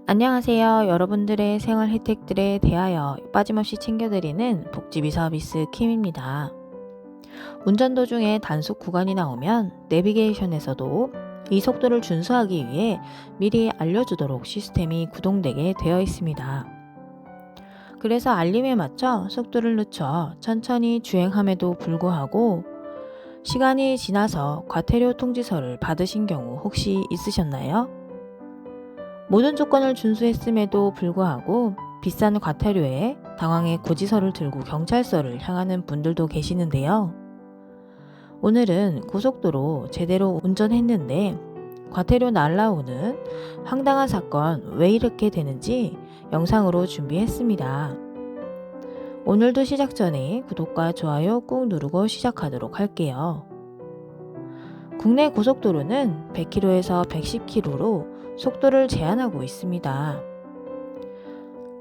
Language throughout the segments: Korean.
안녕하세요. 여러분들의 생활 혜택들에 대하여 빠짐없이 챙겨드리는 복지비 서비스 킴입니다. 운전 도중에 단속 구간이 나오면 내비게이션에서도 이 속도를 준수하기 위해 미리 알려주도록 시스템이 구동되게 되어 있습니다. 그래서 알림에 맞춰 속도를 늦춰 천천히 주행함에도 불구하고 시간이 지나서 과태료 통지서를 받으신 경우 혹시 있으셨나요? 모든 조건을 준수했음에도 불구하고 비싼 과태료에 당황해 고지서를 들고 경찰서를 향하는 분들도 계시는데요. 오늘은 고속도로 제대로 운전했는데 과태료 날라오는 황당한 사건 왜 이렇게 되는지 영상으로 준비했습니다. 오늘도 시작 전에 구독과 좋아요 꾹 누르고 시작하도록 할게요. 국내 고속도로는 100km에서 110km로 속도를 제한하고 있습니다.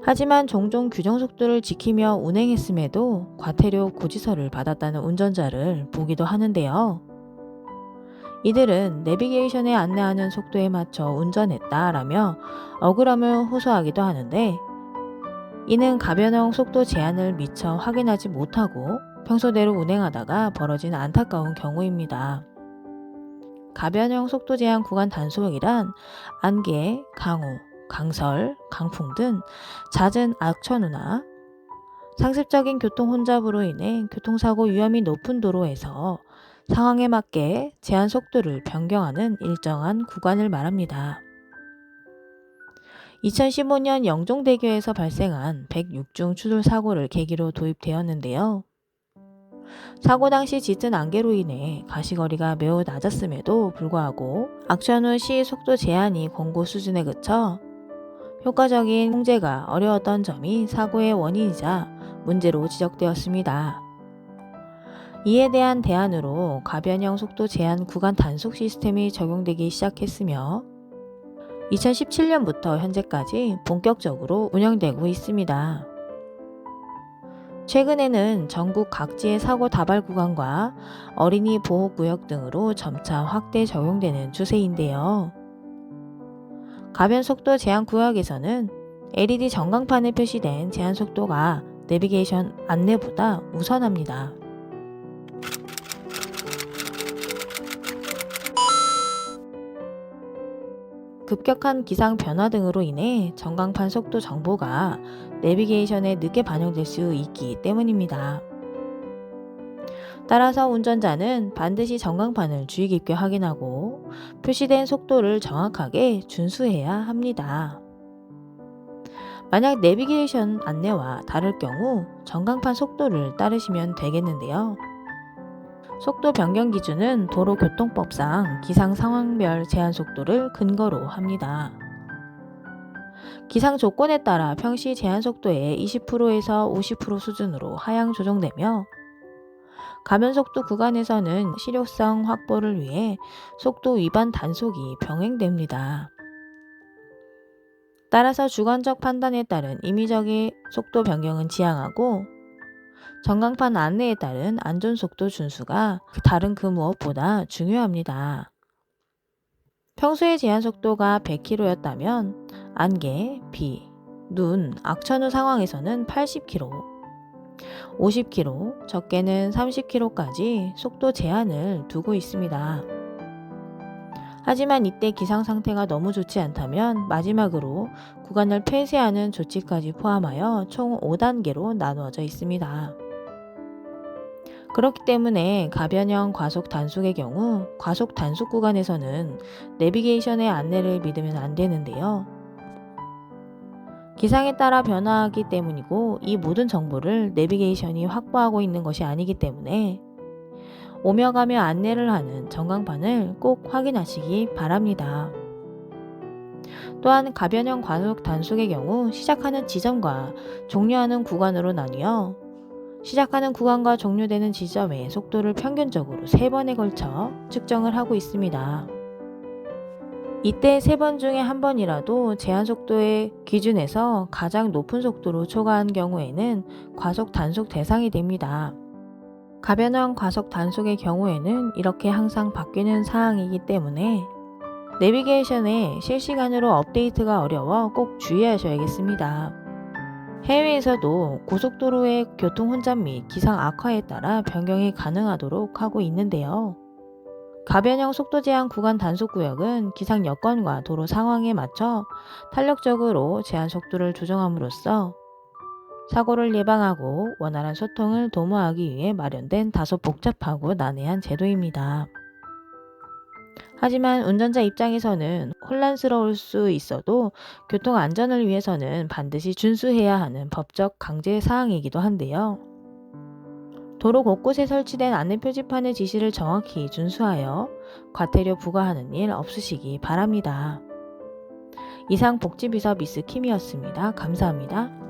하지만 종종 규정 속도를 지키며 운행했음에도 과태료 고지서를 받았다는 운전자를 보기도 하는데요. 이들은 내비게이션에 안내하는 속도에 맞춰 운전했다라며 억울함을 호소하기도 하는데 이는 가변형 속도 제한을 미처 확인하지 못하고 평소대로 운행하다가 벌어진 안타까운 경우입니다. 가변형 속도 제한 구간 단속이란 안개, 강우, 강설, 강풍 등 잦은 악천후나 상습적인 교통 혼잡으로 인해 교통사고 위험이 높은 도로에서 상황에 맞게 제한 속도를 변경하는 일정한 구간을 말합니다. 2015년 영종대교에서 발생한 106중 추돌 사고를 계기로 도입되었는데요. 사고 당시 짙은 안개로 인해 가시거리가 매우 낮았음에도 불구하고 악천후 시 속도 제한이 권고 수준에 그쳐 효과적인 통제가 어려웠던 점이 사고의 원인이자 문제로 지적되었습니다. 이에 대한 대안으로 가변형 속도 제한 구간 단속 시스템이 적용되기 시작했으며 2017년부터 현재까지 본격적으로 운영되고 있습니다. 최근에는 전국 각지의 사고 다발 구간과 어린이 보호구역 등으로 점차 확대 적용되는 추세인데요. 가변 속도 제한 구역에서는 LED 전광판에 표시된 제한 속도가 내비게이션 안내보다 우선합니다. 급격한 기상 변화 등으로 인해 전광판 속도 정보가 내비게이션에 늦게 반영될 수 있기 때문입니다. 따라서 운전자는 반드시 전광판을 주의 깊게 확인하고 표시된 속도를 정확하게 준수해야 합니다. 만약 내비게이션 안내와 다를 경우 전광판 속도를 따르시면 되겠는데요. 속도 변경 기준은 도로교통법상 기상 상황별 제한 속도를 근거로 합니다. 기상 조건에 따라 평시 제한 속도의 20%에서 50% 수준으로 하향 조정되며 가변속도 구간에서는 실효성 확보를 위해 속도 위반 단속이 병행됩니다. 따라서 주관적 판단에 따른 임의적인 속도 변경은 지양하고 전광판 안내에 따른 안전속도 준수가 다른 그 무엇보다 중요합니다. 평소의 제한 속도가 100km였다면 안개, 비, 눈, 악천후 상황에서는 80km, 50km, 적게는 30km까지 속도 제한을 두고 있습니다. 하지만 이때 기상 상태가 너무 좋지 않다면 마지막으로 구간을 폐쇄하는 조치까지 포함하여 총 5단계로 나누어져 있습니다. 그렇기 때문에 가변형 과속 단속의 경우 과속 단속 구간에서는 내비게이션의 안내를 믿으면 안 되는데요. 기상에 따라 변화하기 때문이고 이 모든 정보를 내비게이션이 확보하고 있는 것이 아니기 때문에 오며 가며 안내를 하는 전광판을 꼭 확인하시기 바랍니다. 또한 가변형 과속 단속의 경우 시작하는 지점과 종료하는 구간으로 나뉘어 시작하는 구간과 종료되는 지점의 속도를 평균적으로 3번에 걸쳐 측정을 하고 있습니다. 이때 3번 중에 1번이라도 제한 속도의 기준에서 가장 높은 속도로 초과한 경우에는 과속 단속 대상이 됩니다. 가변형 과속 단속의 경우에는 이렇게 항상 바뀌는 사항이기 때문에 내비게이션에 실시간으로 업데이트가 어려워 꼭 주의하셔야겠습니다. 해외에서도 고속도로의 교통 혼잡 및 기상 악화에 따라 변경이 가능하도록 하고 있는데요. 가변형 속도 제한 구간 단속 구역은 기상 여건과 도로 상황에 맞춰 탄력적으로 제한 속도를 조정함으로써 사고를 예방하고 원활한 소통을 도모하기 위해 마련된 다소 복잡하고 난해한 제도입니다. 하지만 운전자 입장에서는 혼란스러울 수 있어도 교통 안전을 위해서는 반드시 준수해야 하는 법적 강제 사항이기도 한데요. 도로 곳곳에 설치된 안내 표지판의 지시를 정확히 준수하여 과태료 부과하는 일 없으시기 바랍니다. 이상 복지비서 미스 킴이었습니다. 감사합니다.